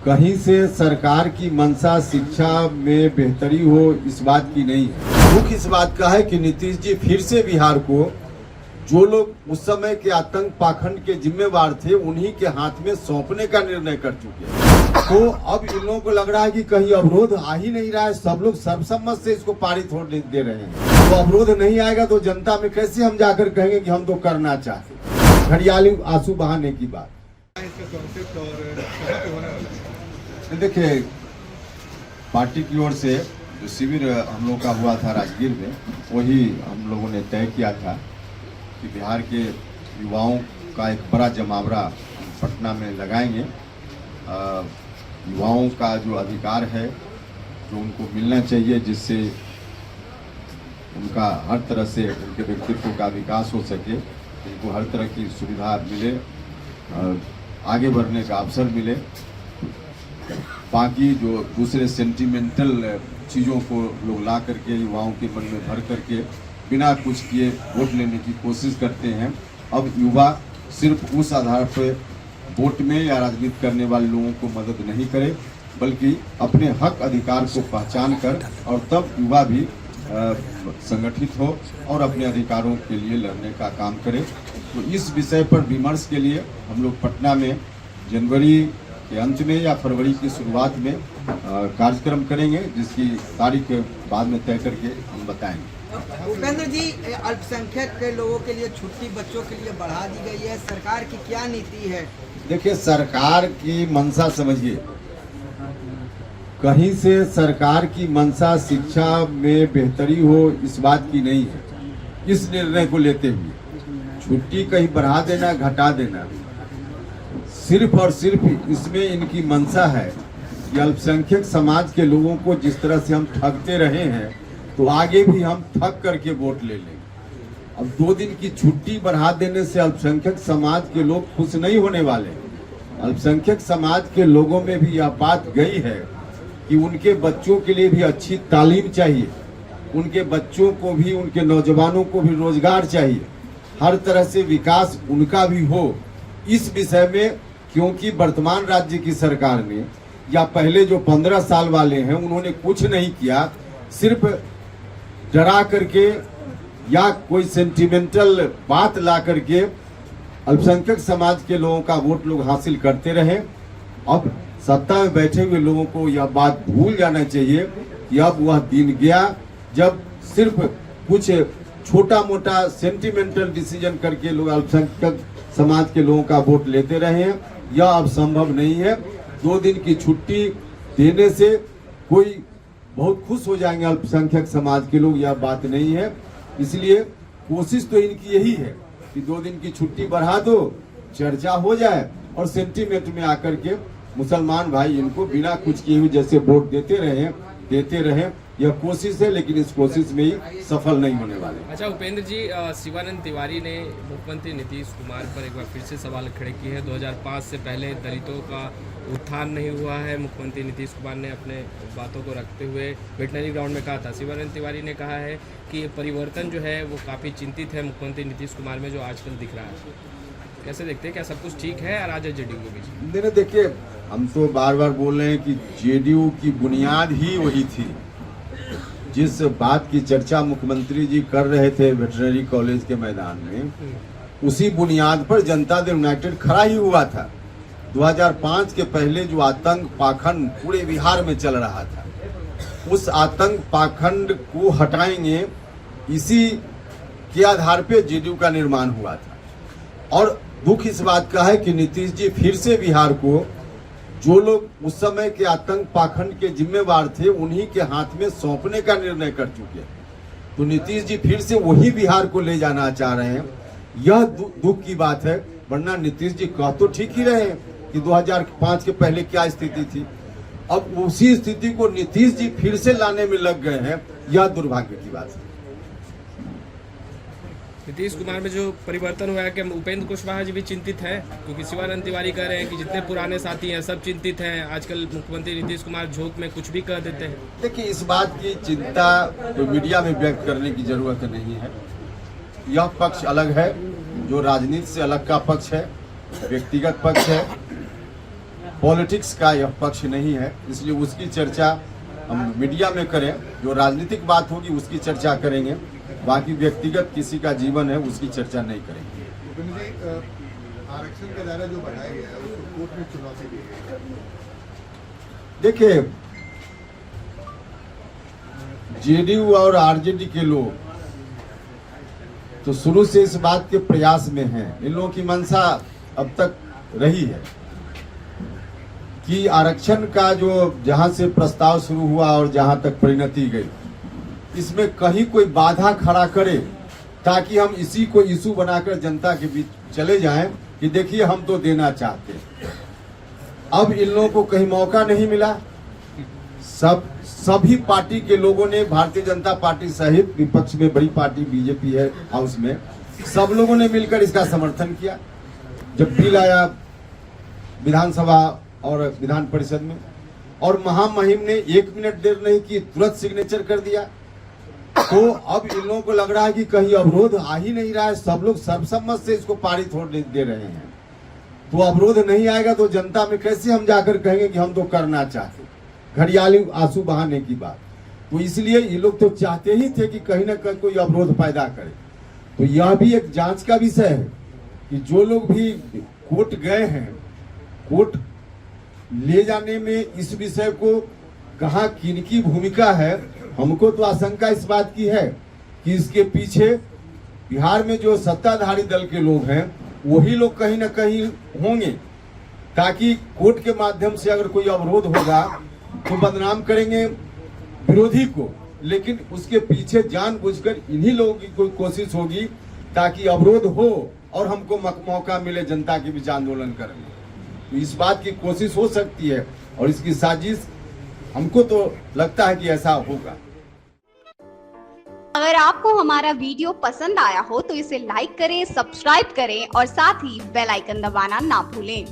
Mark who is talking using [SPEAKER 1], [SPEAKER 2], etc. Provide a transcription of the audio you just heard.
[SPEAKER 1] कहीं से सरकार की मंशा शिक्षा में बेहतरी हो इस बात की नहीं है। दुख इस बात का है कि नीतीश जी फिर से बिहार को जो लोग उस समय के आतंक पाखंड के जिम्मेवार थे उन्हीं के हाथ में सौंपने का निर्णय कर चुके हैं। तो अब इन लोगों को लग रहा है कि कहीं अवरोध आ ही नहीं रहा है, सब लोग सर्वसम्मत से इसको पारित हो दे रहे हैं। तो अवरोध नहीं आएगा तो जनता में कैसे हम जाकर कहेंगे कि हम तो करना चाहते। घड़ियाली आंसू बहाने की बात। देखिए, पार्टी की ओर से जो शिविर हम लोग का हुआ था राजगीर में, वही हम लोगों ने तय किया था कि बिहार के युवाओं का एक बड़ा जमावड़ा हम पटना में लगाएंगे। युवाओं का जो अधिकार है जो उनको मिलना चाहिए, जिससे उनका हर तरह से उनके व्यक्तित्व का विकास हो सके, उनको हर तरह की सुविधा मिले, आगे बढ़ने का अवसर मिले। बाकी जो दूसरे सेंटिमेंटल चीज़ों को लोग ला करके युवाओं के मन में भर करके बिना कुछ किए वोट लेने की कोशिश करते हैं। अब युवा सिर्फ उस आधार पर वोट में या राजनीति करने वाले लोगों को मदद नहीं करे, बल्कि अपने हक अधिकार को पहचान कर और तब युवा भी संगठित हो और अपने अधिकारों के लिए लड़ने का काम करे। तो इस विषय पर विमर्श के लिए हम लोग पटना में जनवरी के अंत में या फरवरी की शुरुआत में कार्यक्रम करेंगे, जिसकी तारीख बाद में तय करके हम बताएंगे।
[SPEAKER 2] उपेंद्र जी, अल्पसंख्यक के लोगों के लिए छुट्टी बच्चों के लिए बढ़ा दी गई है, सरकार की क्या नीति है? देखिए,
[SPEAKER 1] सरकार की मंशा समझिए, कहीं से सरकार की मंशा शिक्षा में बेहतरी हो इस बात की नहीं है। इस निर्णय को लेते हुए छुट्टी कहीं बढ़ा देना घटा देना, सिर्फ और सिर्फ इसमें इनकी मंशा है कि अल्पसंख्यक समाज के लोगों को जिस तरह से हम ठगते रहे हैं तो आगे भी हम ठग करके वोट ले लेंगे। अब 2 दिन की छुट्टी बढ़ा देने से अल्पसंख्यक समाज के लोग खुश नहीं होने वाले। अल्पसंख्यक समाज के लोगों में भी यह बात गई है कि उनके बच्चों के लिए भी अच्छी तालीम चाहिए, उनके बच्चों को भी, उनके नौजवानों को भी रोजगार चाहिए, हर तरह से विकास उनका भी हो। इस विषय में क्योंकि वर्तमान राज्य की सरकार ने या पहले जो 15 साल वाले हैं उन्होंने कुछ नहीं किया, सिर्फ डरा करके या कोई सेंटिमेंटल बात ला करके अल्पसंख्यक समाज के लोगों का वोट लोग हासिल करते रहे। अब सत्ता में बैठे हुए लोगों को यह बात भूल जाना चाहिए कि अब वह दिन गया जब सिर्फ कुछ छोटा मोटा सेंटिमेंटल डिसीजन करके लोग अल्पसंख्यक समाज के लोगों का वोट लेते रहे हैं। यह अब संभव नहीं है। 2 दिन की छुट्टी देने से कोई बहुत खुश हो जाएंगे अल्पसंख्यक समाज के लोग, यह बात नहीं है। इसलिए कोशिश तो इनकी यही है कि 2 दिन की छुट्टी बढ़ा दो, चर्चा हो जाए और सेंटीमेंट में आकर के मुसलमान भाई इनको बिना कुछ किए हुए जैसे वोट देते रहे। यह कोशिश है, लेकिन इस कोशिश में ही सफल नहीं होने वाले।
[SPEAKER 3] अच्छा उपेंद्र जी, शिवानंद तिवारी ने मुख्यमंत्री नीतीश कुमार पर एक बार फिर से सवाल खड़े किए हैं। 2005 से पहले दलितों का उत्थान नहीं हुआ है। मुख्यमंत्री नीतीश कुमार ने अपने बातों को रखते हुए वेटनरी ग्राउंड में कहा था। शिवानंद तिवारी ने कहा है कि परिवर्तन जो है वो काफ़ी चिंतित है मुख्यमंत्री नीतीश कुमार में जो आजकल दिख रहा है। कैसे देखते हैं, क्या सब कुछ ठीक है राजद जेडीयू के बीच?
[SPEAKER 1] देखिए, हम तो बार बार बोल रहे हैं कि जेडीयू की बुनियाद ही वही थी। जिस बात की चर्चा मुख्यमंत्री जी कर रहे थे वेटरनरी कॉलेज के मैदान में, उसी बुनियाद पर जनता दल यूनाइटेड खड़ा ही हुआ था। 2005 के पहले जो आतंक पाखंड पूरे बिहार में चल रहा था, उस आतंक पाखंड को हटाएंगे, इसी के आधार पे जेडीयू का निर्माण हुआ था। और दुख इस बात का है कि नीतीश जी फिर से बिहार को जो लोग उस समय के आतंक पाखंड के जिम्मेवार थे उन्हीं के हाथ में सौंपने का निर्णय कर चुके हैं। तो नीतीश जी फिर से वही बिहार को ले जाना चाह रहे हैं। यह दुख की बात है, वरना नीतीश जी कह तो ठीक ही रहे कि 2005 के पहले क्या स्थिति थी। अब उसी स्थिति को नीतीश जी फिर से लाने में लग गए हैं, यह दुर्भाग्य की बात है।
[SPEAKER 3] नीतीश कुमार में जो परिवर्तन हुआ है, क्या उपेंद्र कुशवाहा जी भी चिंतित है? क्योंकि शिवानंद तिवारी कह रहे हैं कि जितने पुराने साथी हैं सब चिंतित हैं। आजकल मुख्यमंत्री नीतीश कुमार झोंक में कुछ भी कह देते हैं।
[SPEAKER 1] देखिए, इस बात की चिंता तो मीडिया में व्यक्त करने की जरूरत नहीं है। यह पक्ष अलग है, जो राजनीति से अलग का पक्ष है, व्यक्तिगत पक्ष है। पॉलिटिक्स का यह पक्ष नहीं है, इसलिए उसकी चर्चा हम मीडिया में करें। जो राजनीतिक बात होगी उसकी चर्चा करेंगे, बाकी व्यक्तिगत किसी का जीवन है उसकी चर्चा नहीं करेंगे।
[SPEAKER 4] भूपेंद्र जी, आरक्षण का दायरा जो बढ़ाया गया है उसको कोर्ट में चुनौती दी गई है।
[SPEAKER 1] देखिए, जेडीयू और आरजेडी के लोग तो शुरू से इस बात के प्रयास में हैं। इन लोगों की मंशा अब तक रही है कि आरक्षण का जो जहां से प्रस्ताव शुरू हुआ और जहां तक परिणति गई, इसमें कहीं कोई बाधा खड़ा करे ताकि हम इसी को इशू बनाकर जनता के बीच चले जाएं कि देखिए हम तो देना चाहते हैं। अब इन लोगों को कहीं मौका नहीं मिला। सभी पार्टी के लोगों ने, भारतीय जनता पार्टी सहित विपक्ष में बड़ी पार्टी बीजेपी है हाउस में, सब लोगों ने मिलकर इसका समर्थन किया। जब बिल आया विधानसभा और विधान परिषद में, और महामहिम ने 1 मिनट देर नहीं की, तुरंत सिग्नेचर कर दिया। तो अब इन लोगों को लग रहा है कि कहीं अवरोध आ ही नहीं रहा है, सब लोग सर्वसम्मत से इसको पारित होने दे रहे हैं। तो अवरोध नहीं आएगा तो जनता में कैसे हम जाकर कहेंगे कि हम तो करना चाहते, घड़ियाली आंसू बहाने की बात। तो इसलिए ये लोग तो चाहते ही थे कि कहीं ना कहीं कोई अवरोध पैदा करे। तो यह भी एक जांच का विषय है कि जो लोग भी कोर्ट गए हैं, कोर्ट ले जाने में इस विषय को कहाँ किनकी भूमिका है। हमको तो आशंका इस बात की है कि इसके पीछे बिहार में जो सत्ताधारी दल के लोग हैं वही लोग कहीं ना कहीं होंगे, ताकि कोर्ट के माध्यम से अगर कोई अवरोध होगा तो बदनाम करेंगे विरोधी को, लेकिन उसके पीछे जानबूझकर इन्हीं लोगों की कोई कोशिश होगी ताकि अवरोध हो और हमको मौका मिले जनता के बीच आंदोलन करने। तो इस बात की कोशिश हो सकती है और इसकी साजिश हमको तो लगता है कि ऐसा होगा।
[SPEAKER 5] अगर आपको हमारा वीडियो पसंद आया हो तो इसे लाइक करें, सब्सक्राइब करें और साथ ही बेल आइकन दबाना ना भूलें।